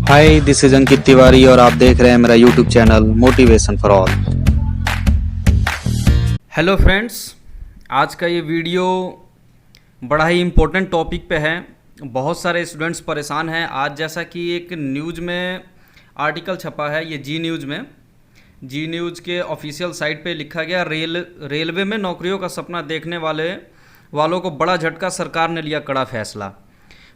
Hi, this is Ankit Tiwari और आप देख रहे हैं मेरा YouTube channel motivation for all. Hello friends, आज का ये वीडियो बड़ा ही इम्पोर्टेंट टॉपिक पे है। बहुत सारे स्टूडेंट्स परेशान हैं। आज जैसा कि एक न्यूज़ में आर्टिकल छपा है, ये जी न्यूज़ के ऑफिशियल साइट पे लिखा गया, रेलवे में नौकरियों का सपना देखने वालों को बड़ा झटका, सरकार ने लिया कड़ा फैसला।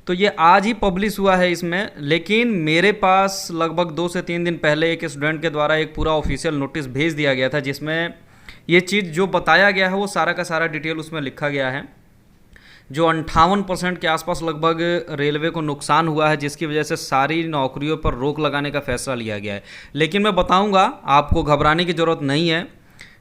तो ये आज ही पब्लिश हुआ है इसमें, लेकिन मेरे पास लगभग 2 से 3 दिन पहले एक स्टूडेंट के द्वारा एक पूरा ऑफिशियल नोटिस भेज दिया गया था, जिसमें ये चीज़ जो बताया गया है वो सारा का सारा डिटेल उसमें लिखा गया है। जो 58% के आसपास लगभग रेलवे को नुकसान हुआ है, जिसकी वजह से सारी नौकरियों पर रोक लगाने का फैसला लिया गया है। लेकिन मैं बताऊंगा, आपको घबराने की ज़रूरत नहीं है।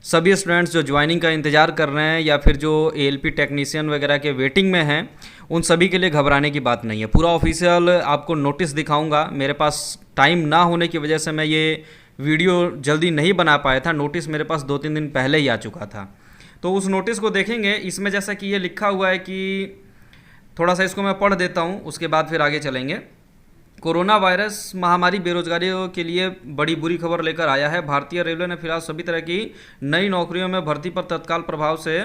सभी स्टूडेंट्स जो ज्वाइनिंग का इंतज़ार कर रहे हैं या फिर जो एएलपी टेक्नीशियन वगैरह के वेटिंग में हैं, उन सभी के लिए घबराने की बात नहीं है। पूरा ऑफिशियल आपको नोटिस दिखाऊंगा। मेरे पास टाइम ना होने की वजह से मैं ये वीडियो जल्दी नहीं बना पाया था। नोटिस मेरे पास 2-3 दिन पहले ही आ चुका था, तो उस नोटिस को देखेंगे। इसमें जैसा कि ये लिखा हुआ है कि थोड़ा सा इसको मैं पढ़ देता हूँ, उसके बाद फिर आगे चलेंगे। कोरोना वायरस महामारी बेरोजगारियों के लिए बड़ी बुरी खबर लेकर आया है। भारतीय रेलवे ने फिलहाल सभी तरह की नई नौकरियों में भर्ती पर तत्काल प्रभाव से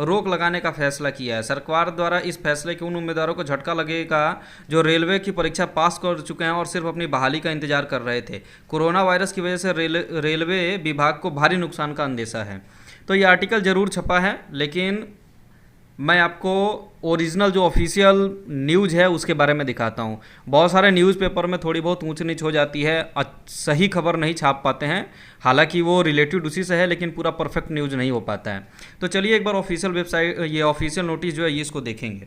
रोक लगाने का फैसला किया है। सरकार द्वारा इस फैसले के उन उम्मीदवारों को झटका लगेगा जो रेलवे की परीक्षा पास कर चुके हैं और सिर्फ अपनी बहाली का इंतजार कर रहे थे। कोरोना वायरस की वजह से रेलवे विभाग को भारी नुकसान का अंदेशा है। तो ये आर्टिकल ज़रूर छपा है, लेकिन मैं आपको ओरिजिनल जो ऑफिशियल न्यूज़ है उसके बारे में दिखाता हूँ। बहुत सारे न्यूज़पेपर में थोड़ी बहुत ऊंच नीच हो जाती है, सही खबर नहीं छाप पाते हैं। हालांकि वो रिलेटेड उसी से है, लेकिन पूरा परफेक्ट न्यूज़ नहीं हो पाता है। तो चलिए एक बार ऑफिशियल वेबसाइट, ये ऑफिशियल नोटिस जो है, ये इसको देखेंगे।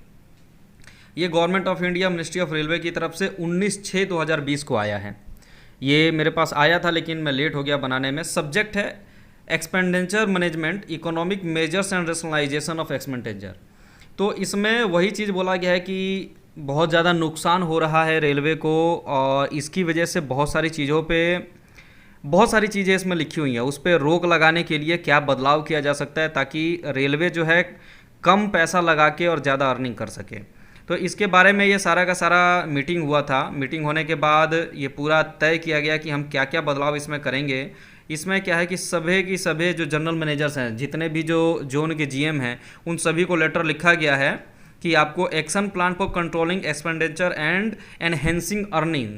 ये government of India ministry of railway की तरफ से 19/6/2020 को आया है। ये मेरे पास आया था, लेकिन मैं लेट हो गया बनाने में। सब्जेक्ट है expenditure management, economic measures and rationalisation of expenditure. तो इसमें वही चीज़ बोला गया है कि बहुत ज़्यादा नुकसान हो रहा है रेलवे को, और इसकी वजह से बहुत सारी चीज़ें इसमें लिखी हुई हैं। उस पर रोक लगाने के लिए क्या बदलाव किया जा सकता है, ताकि रेलवे जो है कम पैसा लगा के और ज़्यादा अर्निंग कर सके। तो इसके बारे में ये सारा का सारा मीटिंग हुआ था। मीटिंग होने के बाद ये पूरा तय किया गया कि हम क्या क्या बदलाव इसमें करेंगे। इसमें क्या है कि सभी जो जनरल मैनेजर्स हैं, जितने भी जो जोन के जीएम हैं, उन सभी को लेटर लिखा गया है कि आपको action plan for controlling expenditure and enhancing earning,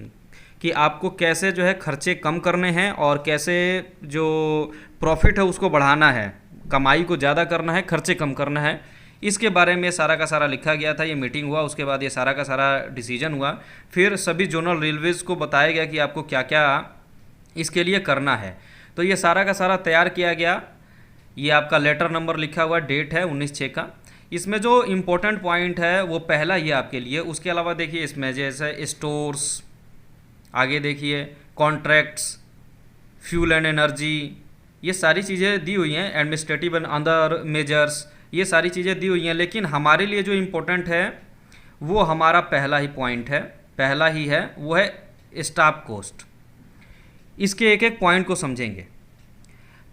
कि आपको कैसे जो है खर्चे कम करने हैं और कैसे जो प्रॉफिट है उसको बढ़ाना है, कमाई को ज़्यादा करना है, खर्चे कम करना है। इसके बारे में सारा का सारा लिखा गया था। ये मीटिंग हुआ, उसके बाद ये सारा का सारा डिसीजन हुआ। फिर सभी जोनल रेलवेज़ को बताया गया कि आपको क्या क्या इसके लिए करना है। तो ये सारा का सारा तैयार किया गया। ये आपका लेटर नंबर लिखा हुआ, डेट है 19/6 का। इसमें जो इम्पोर्टेंट पॉइंट है वो पहला ही है आपके लिए। उसके अलावा देखिए इसमें जैसे स्टोर्स, आगे देखिए कॉन्ट्रैक्ट्स, फ्यूल एंड एनर्जी, ये सारी चीज़ें दी हुई हैं। एडमिनिस्ट्रेटिव एंड अदर मेजर्स, ये सारी चीज़ें दी हुई हैं। लेकिन हमारे लिए जो इम्पोर्टेंट है वो हमारा पहला ही पॉइंट है, पहला ही है, वो है स्टाफ कॉस्ट। इसके एक एक पॉइंट को समझेंगे।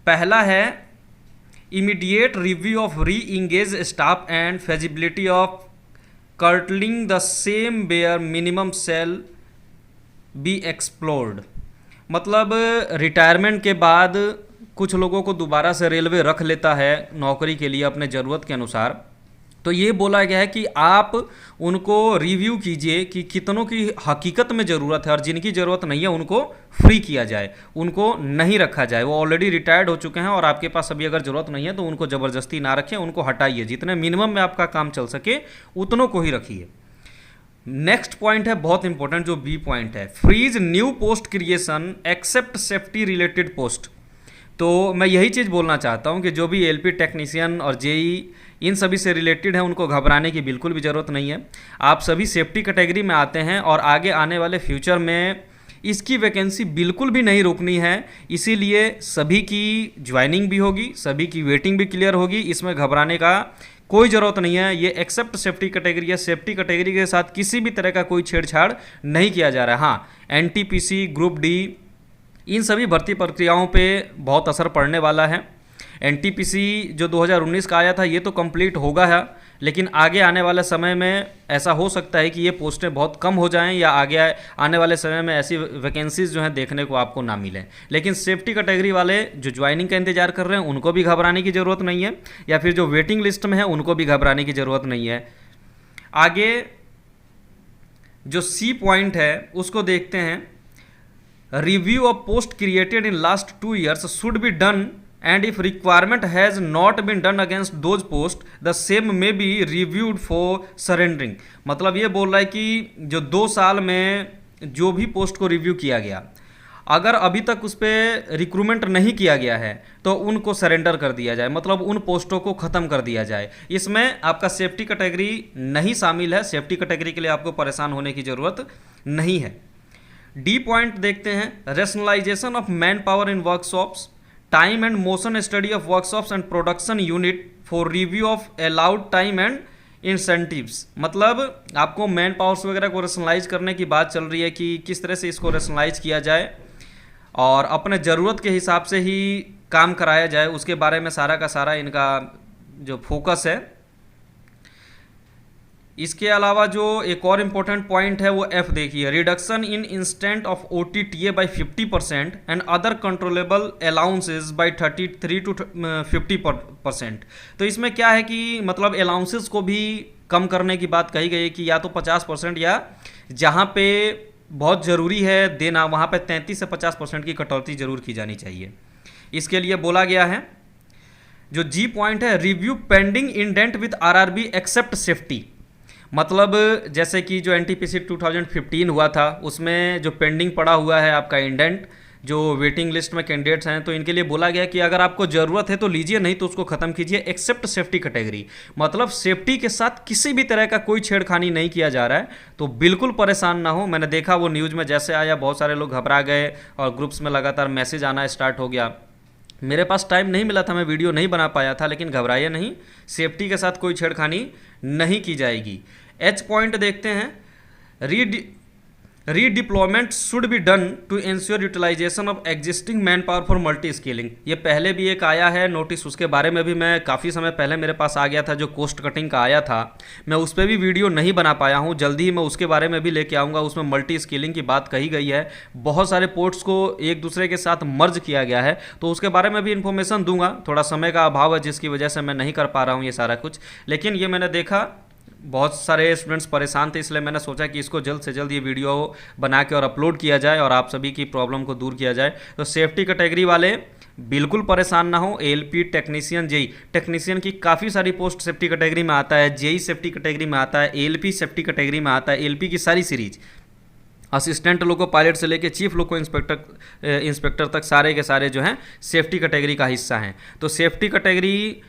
पहला है immediate review of reengage staff and feasibility of curtailing the same bare minimum shall be explored. मतलब रिटायरमेंट के बाद कुछ लोगों को दोबारा से रेलवे रख लेता है नौकरी के लिए अपने ज़रूरत के अनुसार। तो ये बोला गया है कि आप उनको रिव्यू कीजिए कि कितनों की हकीकत में ज़रूरत है, और जिनकी ज़रूरत नहीं है उनको फ्री किया जाए, उनको नहीं रखा जाए। वो ऑलरेडी रिटायर्ड हो चुके हैं और आपके पास अभी अगर ज़रूरत नहीं है तो उनको ज़बरदस्ती ना रखें, उनको हटाइए। जितने मिनिमम में आपका काम चल सके उतनों को ही रखिए। नेक्स्ट पॉइंट है बहुत इंपॉर्टेंट, जो बी पॉइंट है, freeze new post creation except safety related post. तो मैं यही चीज़ बोलना चाहता हूँ कि जो भी एलपी टेक्नीशियन और जेई इन सभी से रिलेटेड है, उनको घबराने की बिल्कुल भी ज़रूरत नहीं है। आप सभी सेफ्टी कैटेगरी में आते हैं और आगे आने वाले फ्यूचर में इसकी वैकेंसी बिल्कुल भी नहीं रुकनी है। इसीलिए सभी की ज्वाइनिंग भी होगी, सभी की वेटिंग भी क्लियर होगी। इसमें घबराने का कोई ज़रूरत नहीं है। ये एक्सेप्ट सेफ्टी कैटेगरी है। सेफ्टी कैटेगरी के साथ किसी भी तरह का कोई छेड़छाड़ नहीं किया जा रहा है। हाँ, एनटीपीसी, ग्रुप डी, इन सभी भर्ती प्रक्रियाओं पे बहुत असर पड़ने वाला है। एनटीपीसी जो 2019 का आया था ये तो कंप्लीट होगा है, लेकिन आगे आने वाले समय में ऐसा हो सकता है कि ये पोस्टें बहुत कम हो जाएं या आगे आने वाले समय में ऐसी वैकेंसीज जो हैं देखने को आपको ना मिलें। लेकिन सेफ्टी कैटेगरी वाले जो ज्वाइनिंग का इंतजार कर रहे हैं उनको भी घबराने की ज़रूरत नहीं है, या फिर जो वेटिंग लिस्ट में है उनको भी घबराने की ज़रूरत नहीं है। आगे जो सी पॉइंट है उसको देखते हैं। Review of post created in last 2 years should be done and if requirement has not been done against those posts the same may be reviewed for surrendering। मतलब ये बोल रहा है कि जो 2 साल में जो भी पोस्ट को रिव्यू किया गया, अगर अभी तक उस पर रिक्रूटमेंट नहीं किया गया है तो उनको सरेंडर कर दिया जाए, मतलब उन पोस्टों को ख़त्म कर दिया जाए। इसमें आपका सेफ्टी कैटेगरी नहीं शामिल है, सेफ्टी कैटेगरी के लिए आपको परेशान होने की ज़रूरत नहीं है। डी पॉइंट देखते हैं। Rationalisation of man power in workshops, time and motion study of workshops and production unit for review of allowed time and incentives. मतलब आपको मैन पावर्स वगैरह को रेशनलाइज करने की बात चल रही है कि किस तरह से इसको रेशनलाइज किया जाए और अपने ज़रूरत के हिसाब से ही काम कराया जाए, उसके बारे में सारा का सारा इनका जो फोकस है। इसके अलावा जो एक और इम्पोर्टेंट पॉइंट है वो एफ देखिए, reduction in instant of OTTA by 50% and other controllable allowances by 33 to 50%। तो इसमें क्या है कि मतलब अलाउंसेज को भी कम करने की बात कही गई है कि या तो 50% या जहाँ पे बहुत ज़रूरी है देना वहाँ पे 33 से 50% की कटौती जरूर की जानी चाहिए। इसके लिए बोला गया है। जो जी पॉइंट है, review pending indent with RRB except safety. मतलब जैसे कि जो NTPC 2015 हुआ था उसमें जो पेंडिंग पड़ा हुआ है आपका इंडेंट, जो वेटिंग लिस्ट में कैंडिडेट्स हैं, तो इनके लिए बोला गया कि अगर आपको ज़रूरत है तो लीजिए, नहीं तो उसको ख़त्म कीजिए। एक्सेप्ट सेफ्टी कैटेगरी, मतलब सेफ्टी के साथ किसी भी तरह का कोई छेड़खानी नहीं किया जा रहा है, तो बिल्कुल परेशान ना हो। मैंने देखा वो न्यूज़ में जैसे आया बहुत सारे लोग घबरा गए और ग्रुप्स में लगातार मैसेज आना स्टार्ट हो गया। मेरे पास टाइम नहीं मिला था, मैं वीडियो नहीं बना पाया था, लेकिन घबराइए नहीं, सेफ्टी के साथ कोई छेड़खानी नहीं की जाएगी। एच पॉइंट देखते हैं। Redeployment should be done to ensure utilisation of existing man power for multi scaling. ये पहले भी एक आया है नोटिस, उसके बारे में भी मैं काफ़ी समय पहले मेरे पास आ गया था, जो कोस्ट कटिंग का आया था। मैं उस पर भी वीडियो नहीं बना पाया हूँ, जल्दी ही मैं उसके बारे में भी लेके आऊँगा। उसमें मल्टी स्केलिंग की बात कही गई है, बहुत सारे पोर्ट्स को एक दूसरे के साथ मर्ज किया गया है, तो उसके बारे में भी इन्फॉर्मेशन दूंगा। थोड़ा समय का अभाव है जिसकी वजह से मैं नहीं कर पा रहा हूँ ये सारा कुछ, लेकिन ये मैंने देखा बहुत सारे स्टूडेंट्स परेशान थे, इसलिए मैंने सोचा कि इसको जल्द से जल्द ये वीडियो बना के और अपलोड किया जाए और आप सभी की प्रॉब्लम को दूर किया जाए। तो सेफ्टी कैटेगरी वाले बिल्कुल परेशान ना हो। ALP टेक्नीशियन, JEE टेक्नीशियन की काफ़ी सारी पोस्ट सेफ्टी कैटेगरी में आता है, JEE सेफ्टी कैटेगरी में आता है, ALP सेफ्टी कैटेगरी में आता है। ALP की सारी सीरीज असिस्टेंट लोको पायलट से लेके चीफ लोको इंस्पेक्टर तक सारे के सारे जो हैं सेफ्टी कैटेगरी का हिस्सा हैं। तो सेफ्टी कैटेगरी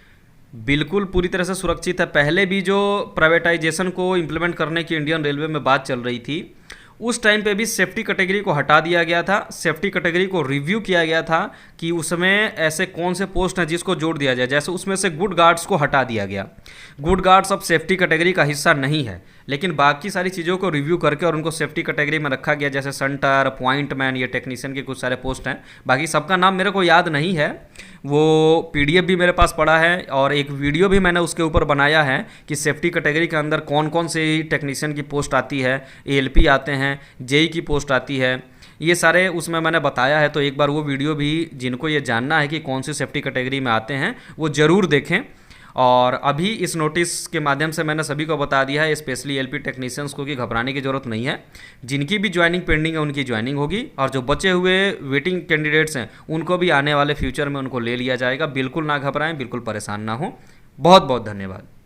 बिल्कुल पूरी तरह से सुरक्षित है। पहले भी जो प्राइवेटाइजेशन को इम्प्लीमेंट करने की इंडियन रेलवे में बात चल रही थी, उस टाइम पे भी सेफ्टी कैटेगरी को हटा दिया गया था। सेफ्टी कैटेगरी को रिव्यू किया गया था कि उसमें ऐसे कौन से पोस्ट हैं जिसको जोड़ दिया जाए। जैसे उसमें से गुड गार्ड्स को हटा दिया गया। गुड गार्ड्स अब सेफ्टी कैटेगरी का हिस्सा नहीं है, लेकिन बाकी सारी चीज़ों को रिव्यू करके और उनको सेफ्टी कैटेगरी में रखा गया। जैसे सेंटर, पॉइंटमैन, ये टेक्नीशियन के कुछ सारे पोस्ट हैं, बाकी सबका नाम मेरे को याद नहीं है। वो PDF भी मेरे पास पड़ा है और एक वीडियो भी मैंने उसके ऊपर बनाया है कि सेफ्टी कैटेगरी के अंदर कौन कौन से टेक्नीशियन की पोस्ट आती है, ALP आते हैं, JEE की पोस्ट आती है, ये सारे उसमें मैंने बताया है। तो एक बार वो वीडियो भी, जिनको ये जानना है कि कौन सी सेफ्टी कैटेगरी में आते हैं, वो ज़रूर देखें। और अभी इस नोटिस के माध्यम से मैंने सभी को बता दिया है, स्पेशली LP टेक्नीशियंस को, कि घबराने की ज़रूरत नहीं है। जिनकी भी ज्वाइनिंग पेंडिंग है उनकी ज्वाइनिंग होगी, और जो बचे हुए वेटिंग कैंडिडेट्स हैं उनको भी आने वाले फ्यूचर में उनको ले लिया जाएगा। बिल्कुल ना घबराएं, बिल्कुल परेशान ना हो। बहुत बहुत धन्यवाद।